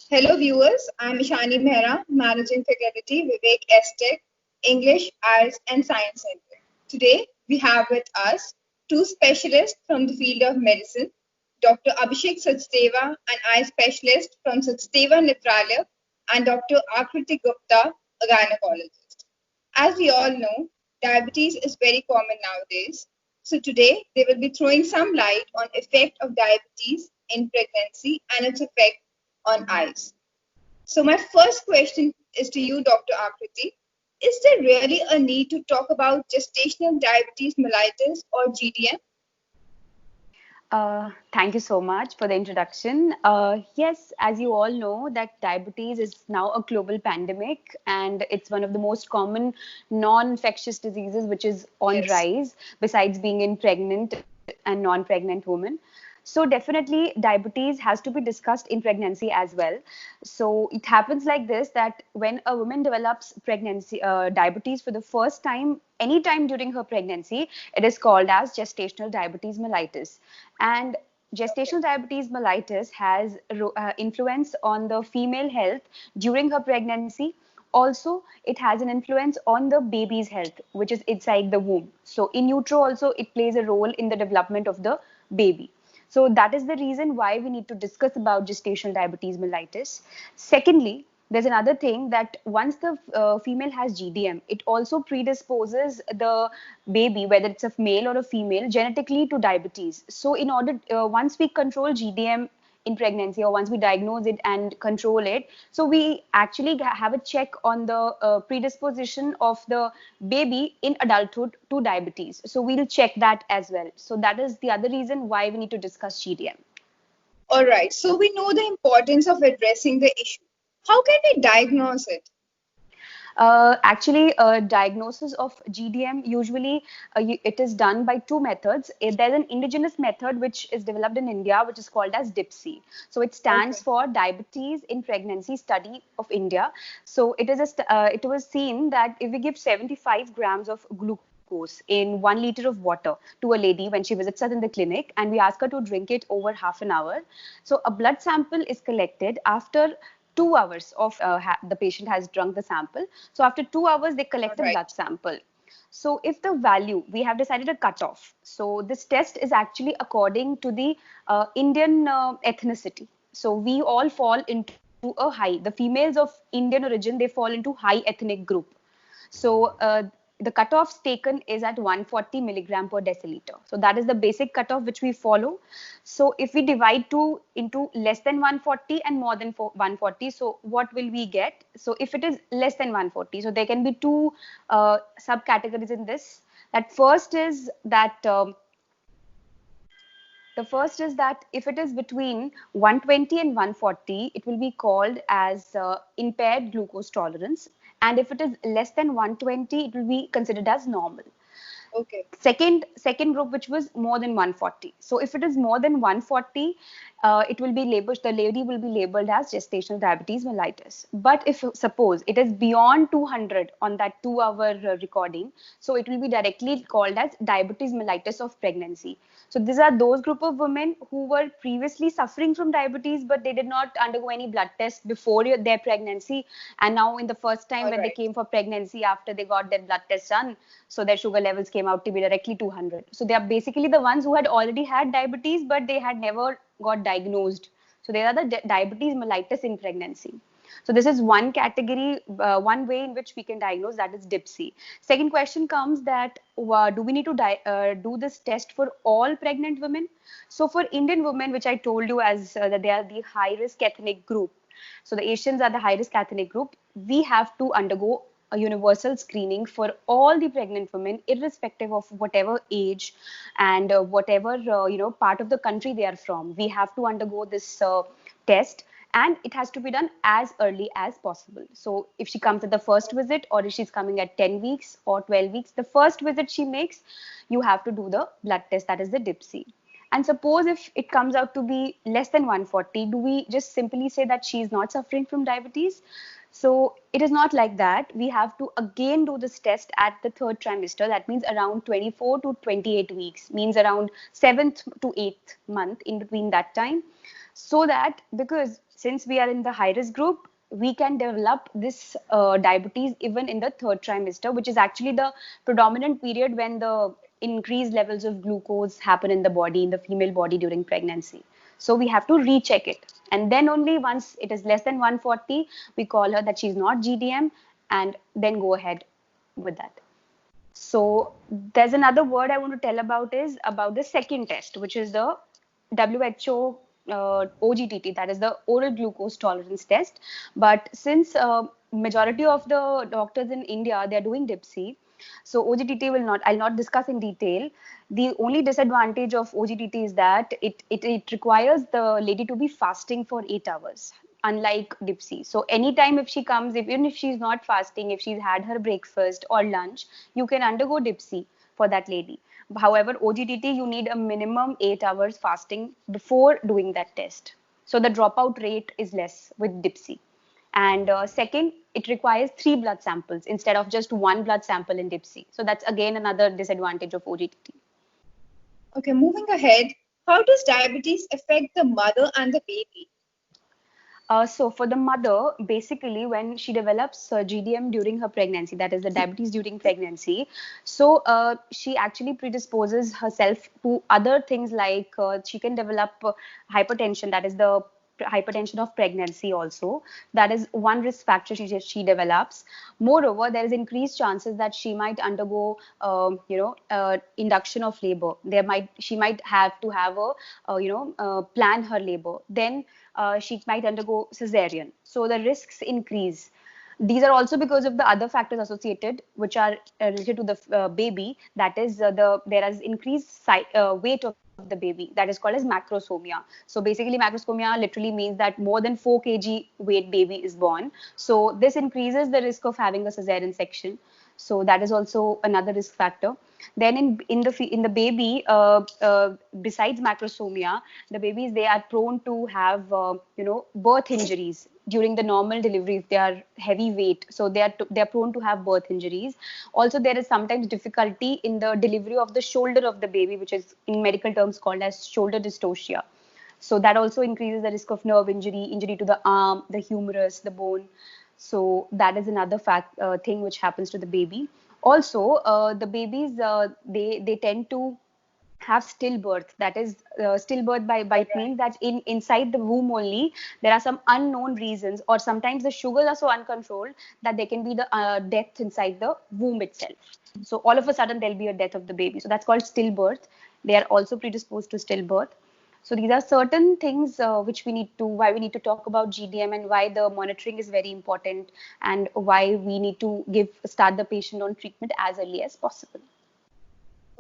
Hello viewers, I'm Ishani Mehra, Managing Faculty, Vivek Tech, English, Arts and Science Center. Today we have with us two specialists from the field of medicine, Dr. Abhishek Sachdeva, an eye specialist from Sachdeva Netralaya, and Dr. Akriti Gupta, a gynecologist. As we all know, diabetes is very common nowadays. So today they will be throwing some light on effect of diabetes in pregnancy and its effect on eyes. So my first question is to you, Dr. Akriti. Is there really a need to talk about gestational diabetes mellitus or GDM? Thank you so much for the introduction. Yes, as you all know, that diabetes is now a global pandemic, and it's one of the most common non-infectious diseases which is on Yes. rise, besides being in pregnant and non-pregnant women. So definitely, diabetes has to be discussed in pregnancy as well. So it happens like this that when a woman develops pregnancy diabetes for the first time, anytime during her pregnancy, it is called as gestational diabetes mellitus. And Okay. gestational diabetes mellitus has influence on the female health during her pregnancy. Also, it has an influence on the baby's health, which is inside the womb. So in utero also, it plays a role in the development of the baby. So that is the reason why we need to discuss about gestational diabetes mellitus. Secondly, there's another thing that once the female has GDM, it also predisposes the baby, whether it's a male or a female, genetically to diabetes. So in order, once we control GDM in pregnancy, or once we diagnose it and control it, so we actually have a check on the predisposition of the baby in adulthood to diabetes. So we'll check that as well. So that is the other reason why we need to discuss GDM. All right. So we know the importance of addressing the issue. How can we diagnose it? Actually, diagnosis of GDM usually it is done by two methods. There's an indigenous method which is developed in India, which is called as DIPSI. So it stands Okay. for Diabetes in Pregnancy Study of India. So it was seen that if we give 75 grams of glucose in 1 liter of water to a lady when she visits us in the clinic, and we ask her to drink it over half an hour. So a blood sample is collected after 2 hours of the patient has drunk the sample. So after 2 hours, they All collect a right. blood sample. So if the value, we have decided a cutoff. So this test is actually according to the Indian ethnicity. So we all fall into a high. The females of Indian origin, they fall into high ethnic group. So the cutoffs taken is at 140 milligram per deciliter. So that is the basic cutoff which we follow. So if we divide two into less than 140 and more than 140, so what will we get? So if it is less than 140, so there can be two subcategories in this. That first is that the first is that if it is between 120 and 140, it will be called as impaired glucose tolerance. And if it is less than 120, it will be considered as normal. Okay. Second group, which was more than 140. So if it is more than 140, it will be labeled, the lady will be labeled as gestational diabetes mellitus. But if suppose it is beyond 200 on that 2 hour recording, so it will be directly called as diabetes mellitus of pregnancy. So these are those group of women who were previously suffering from diabetes, but they did not undergo any blood test before their pregnancy. And now in the first time All when they right. came for pregnancy, after they got their blood test done, so their sugar levels came out to be directly 200. So they are basically the ones who had already had diabetes, but they had never got diagnosed. So they are the diabetes mellitus in pregnancy. So this is one category, one way in which we can diagnose, that is DIPSI. Second question comes that do we need to do this test for all pregnant women? So for Indian women, which I told you as that they are the high risk ethnic group. So the Asians are the high risk ethnic group. We have to undergo a universal screening for all the pregnant women, irrespective of whatever age and whatever part of the country they are from. We have to undergo this test, and it has to be done as early as possible. So if she comes at the first visit, or if she's coming at 10 weeks or 12 weeks, the first visit she makes, you have to do the blood test, that is the DIPSI. And suppose if it comes out to be less than 140, do we just simply say that she is not suffering from diabetes? So it is not like that. We have to again do this test at the third trimester. That means around 24 to 28 weeks, means around 7th to 8th month, in between that time. So that, because since we are in the high risk group, we can develop this diabetes even in the third trimester, which is actually the predominant period when the increased levels of glucose happen in the body, in the female body during pregnancy. So we have to recheck it. And then only once it is less than 140, we call her that she's not GDM and then go ahead with that. So there's another word I want to tell about is about the second test, which is the WHO OGTT, that is the oral glucose tolerance test. But since majority of the doctors in India, they're doing DIPSI, so OGTT I'll not discuss in detail. The only disadvantage of OGTT is that it requires the lady to be fasting for 8 hours, unlike DIPSI. So anytime if she comes, even if she's not fasting, if she's had her breakfast or lunch, you can undergo DIPSI for that lady. However, OGTT, you need a minimum 8 hours fasting before doing that test. So the dropout rate is less with DIPSI. And second, it requires 3 blood samples instead of just 1 blood sample in DIPSI. So that's again another disadvantage of OGTT. Okay, moving ahead, how does diabetes affect the mother and the baby? So for the mother, basically when she develops GDM during her pregnancy, that is the diabetes during pregnancy, so she actually predisposes herself to other things like she can develop hypertension, that is the hypertension of pregnancy also. That is one risk factor she develops. Moreover, there is increased chances that she might undergo induction of labor. She might have to have a plan her labor. Then she might undergo cesarean. So the risks increase. These are also because of the other factors associated, which are related to the baby. That is, there is increased weight of the baby. That is called as macrosomia. So basically, macrosomia literally means that more than 4 kg weight baby is born. So this increases the risk of having a cesarean section. So that is also another risk factor. Then in the baby, besides macrosomia, the babies, they are prone to have birth injuries during the normal delivery if they are heavy weight. So they are prone to have birth injuries. Also, there is sometimes difficulty in the delivery of the shoulder of the baby, which is in medical terms called as shoulder dystocia. So that also increases the risk of nerve injury to the arm, the humerus, the bone. So that is another thing which happens to the baby. Also, the babies, they tend to have stillbirth. That is, stillbirth by it means that inside the womb only there are some unknown reasons, or sometimes the sugars are so uncontrolled that there can be the death inside the womb itself. So all of a sudden there'll be a death of the baby. So that's called stillbirth. They are also predisposed to stillbirth. So these are certain things why we need to talk about GDM, and why the monitoring is very important, and why we need to start the patient on treatment as early as possible.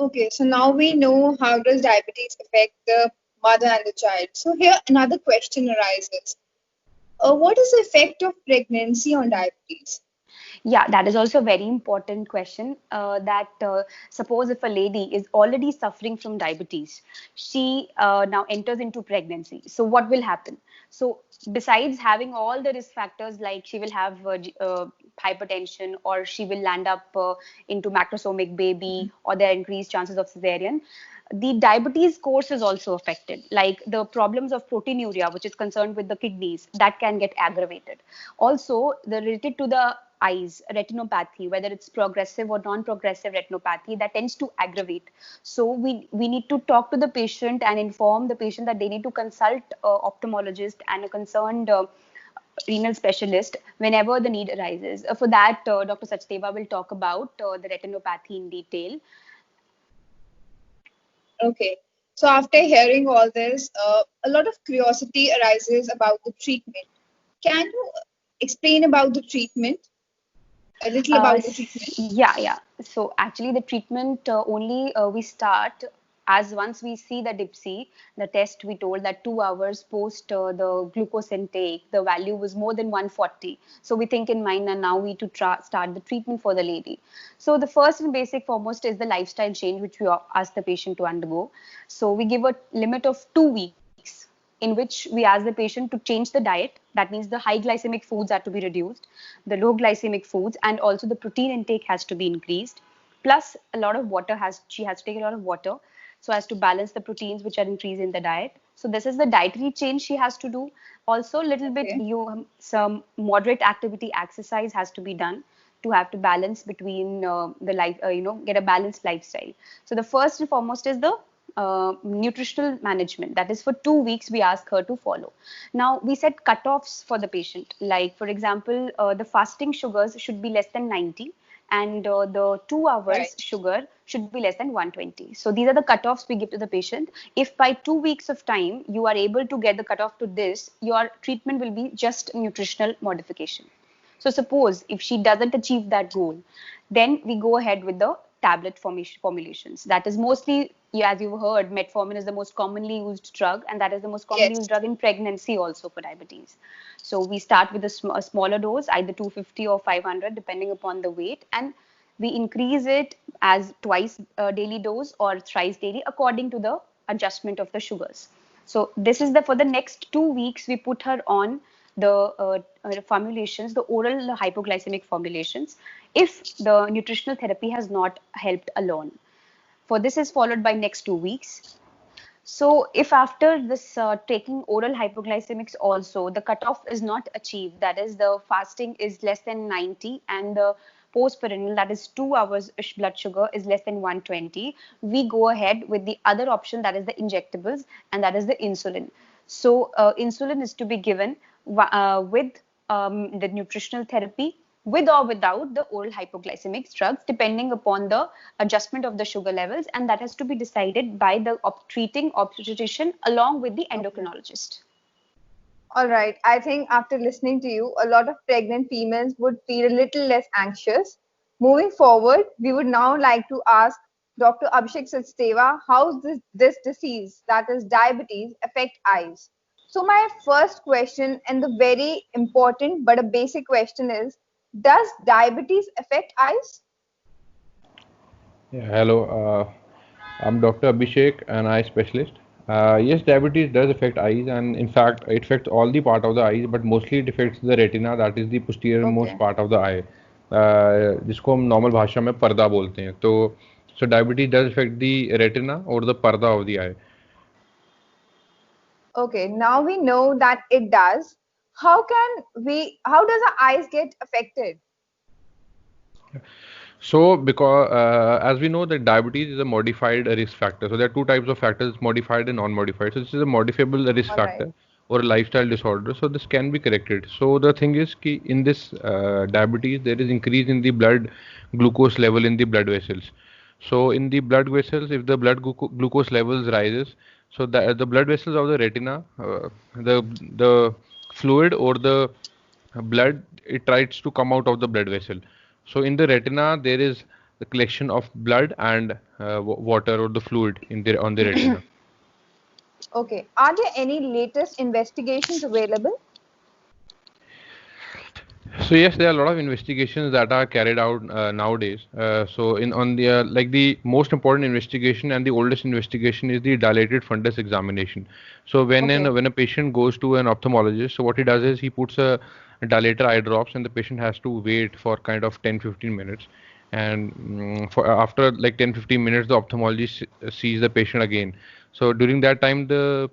Okay, so now we know how does diabetes affect the mother and the child. So here another question arises. What is the effect of pregnancy on diabetes? Yeah, that is also a very important question. Suppose if a lady is already suffering from diabetes, she now enters into pregnancy. So what will happen? So besides having all the risk factors, like she will have hypertension, or she will land up into macrosomic baby, or there are increased chances of cesarean, the diabetes course is also affected, like the problems of proteinuria, which is concerned with the kidneys, that can get aggravated. Also, the related to the eyes, retinopathy, whether it's progressive or non-progressive retinopathy, that tends to aggravate. So we need to talk to the patient and inform the patient that they need to consult ophthalmologist and a concerned renal specialist whenever the need arises. For that, Dr. Sachdeva will talk about the retinopathy in detail. Okay, so after hearing all this, a lot of curiosity arises about the treatment. Can you explain about the treatment? A little about the treatment? Yeah. So actually the treatment only we start as once we see the DIPSI, the test, we told that 2 hours post the glucose intake, the value was more than 140. So we think in mind, and now we to start the treatment for the lady. So the first and basic foremost is the lifestyle change, which we ask the patient to undergo. So we give a limit of 2 weeks in which we ask the patient to change the diet. That means the high glycemic foods are to be reduced, the low glycemic foods, and also the protein intake has to be increased. Plus, a lot of water she has to take a lot of water so as to balance the proteins which are increased in the diet. So this is the dietary change she has to do. Also, a little bit some moderate activity, exercise has to be done to have to balance between the life, get a balanced lifestyle. So the first and foremost is the nutritional management. That is for 2 weeks we ask her to follow. Now we set cutoffs for the patient. Like for example, the fasting sugars should be less than 90 and the 2 hours sugar should be less than 120. So these are the cutoffs we give to the patient. If by 2 weeks of time you are able to get the cutoff to this, your treatment will be just nutritional modification. So suppose if she doesn't achieve that goal, then we go ahead with the tablet formulations. That is mostly, as you've heard, metformin is the most commonly used drug, and that is the most commonly used drug in pregnancy also for diabetes. So we start with a smaller dose, either 250 or 500, depending upon the weight, and we increase it as twice daily dose or thrice daily according to the adjustment of the sugars. So this is for the next 2 weeks, we put her on the formulations, the oral hypoglycemic formulations, if the nutritional therapy has not helped alone. For this is followed by next 2 weeks. So if after this taking oral hypoglycemics also, the cutoff is not achieved, that is the fasting is less than 90 and the postprandial, that is 2 hours blood sugar is less than 120, we go ahead with the other option, that is the injectables, and that is the insulin. So insulin is to be given with the nutritional therapy, with or without the oral hypoglycemic drugs, depending upon the adjustment of the sugar levels, and that has to be decided by the treating obstetrician along with the endocrinologist. All right. I think after listening to you, a lot of pregnant females would feel a little less anxious. Moving forward, we would now like to ask Dr. Abhishek Sachdeva, how does this disease, that is diabetes, affect eyes? So my first question, and the very important but a basic question is, does diabetes affect eyes? Yeah, hello. I'm Dr. Abhishek, an eye specialist. Yes, diabetes does affect eyes, and in fact, it affects all the part of the eyes, but mostly it affects the retina, that is the posterior most part of the eye, जिसको हम normal भाषा में पर्दा बोलते हैं. So diabetes does affect the retina or the parda of the eye. Okay, now we know that it does. How does our eyes get affected? So, because as we know that diabetes is a modified risk factor. So there are two types of factors, modified and non-modified. So this is a modifiable risk factor or a lifestyle disorder. So this can be corrected. So the thing is ki in this diabetes, there is increase in the blood glucose level in the blood vessels. So in the blood vessels, if the blood glucose levels rises, so the blood vessels of the retina, the fluid or the blood, it tries to come out of the blood vessel. So in the retina, there is the collection of blood and water or the fluid on the retina. Okay. Are there any latest investigations available? So yes, there are a lot of investigations that are carried out nowadays. So the most important investigation and the oldest investigation is the dilated fundus examination. So when a patient goes to an ophthalmologist, so what he does is he puts a dilator eye drops, and the patient has to wait for kind of 10-15 minutes. And after like 10-15 minutes, the ophthalmologist sees the patient again. So during that time, the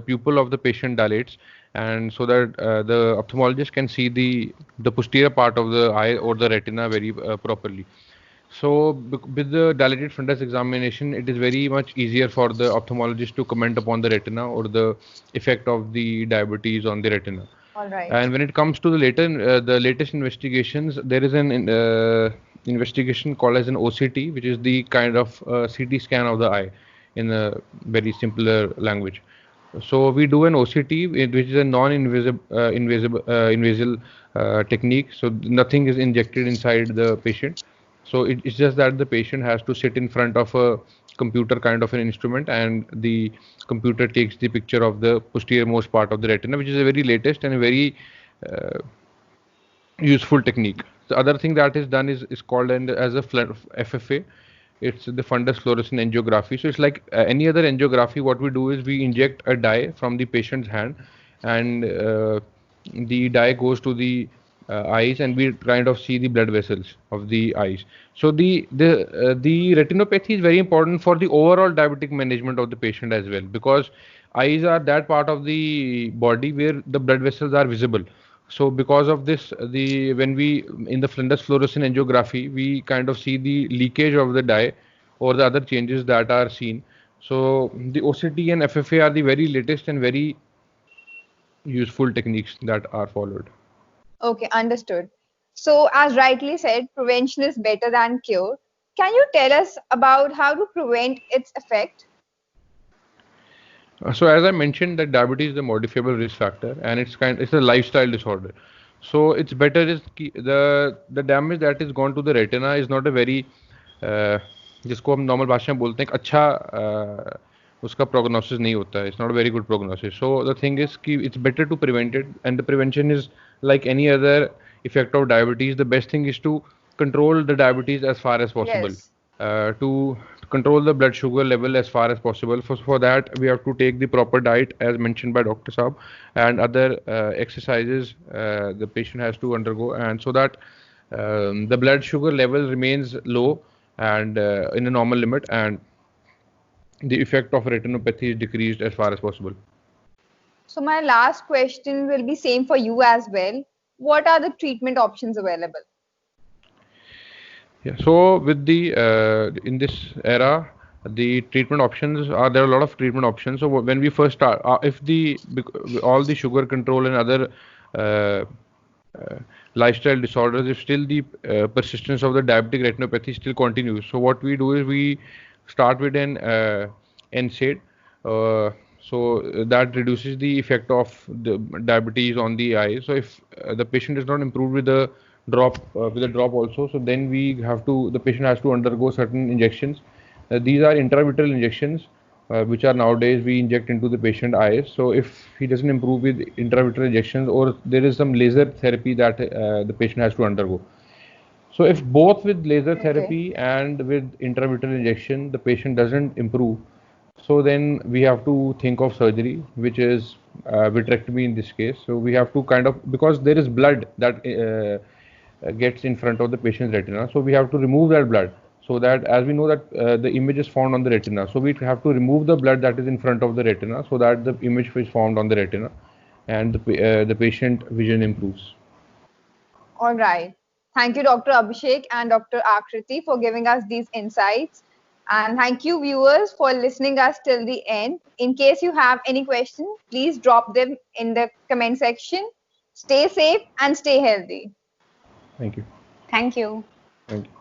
pupil of the patient dilates, and so that the ophthalmologist can see the posterior part of the eye or the retina very properly. So with the dilated fundus examination, it is very much easier for the ophthalmologist to comment upon the retina or the effect of the diabetes on the retina. All right. And when it comes to the latest investigations, there is an investigation called as an OCT, which is the kind of CT scan of the eye in a very simpler language. So we do an OCT, which is a non-invasive technique. So nothing is injected inside the patient. So it's just that the patient has to sit in front of a computer kind of an instrument, and the computer takes the picture of the posterior most part of the retina, which is a very latest and a very useful technique. The other thing that is done is called as a FFA. It's the fundus fluorescent angiography. So it's like any other angiography. What we do is we inject a dye from the patient's hand, and the dye goes to the eyes, and we kind of see the blood vessels of the eyes. So the retinopathy is very important for the overall diabetic management of the patient as well, because eyes are that part of the body where the blood vessels are visible. So because of this, when we in the fundus fluorescent angiography, we kind of see the leakage of the dye or the other changes that are seen. So the OCT and FFA are the very latest and very useful techniques that are followed. Okay, understood. So, as rightly said, prevention is better than cure. Can you tell us about how to prevent its effect? So as I mentioned, that diabetes is a modifiable risk factor, and it's a lifestyle disorder. So it's better is the damage that is gone to the retina is not a very जिसको हम normal भाषा में बोलते हैं एक अच्छा उसका prognosis नहीं होता है. It's not a very good prognosis. So the thing is कि it's better to prevent it, and the prevention is like any other effect of diabetes. The best thing is to control the diabetes as far as possible. Yes. To control the blood sugar level as far as possible. For that, we have to take the proper diet as mentioned by Dr. Saab, and other exercises the patient has to undergo, and so that the blood sugar level remains low and in a normal limit, and the effect of retinopathy is decreased as far as possible. So, my last question will be same for you as well. What are the treatment options available? Yeah, so with the in this era, the treatment options are there are a lot of treatment options. So when we first start, if all the sugar control and other uh, lifestyle disorders, if still the persistence of the diabetic retinopathy still continues, so what we do is we start with an NSAID. So that reduces the effect of the diabetes on the eye. So if the patient is not improved with the drop also, so then the patient has to undergo certain injections. These are intravitreal injections, which are nowadays we inject into the patient eyes. So if he doesn't improve with intravitreal injections, or there is some laser therapy that the patient has to undergo. So if both with laser therapy and with intravitreal injection the patient doesn't improve, so then we have to think of surgery, which is vitrectomy in this case. So we have to kind of, because there is blood that gets in front of the patient's retina, so we have to remove that blood, so that as we know that the image is found on the retina, so we have to remove the blood that is in front of the retina, so that the image is found on the retina, and the patient vision improves. All right. Thank you, Dr. Abhishek and Dr. Akriti, for giving us these insights. And thank you, viewers, for listening us till the end. In case you have any questions, please drop them in the comment section. Stay safe and stay healthy. Thank you. Thank you. Thank you.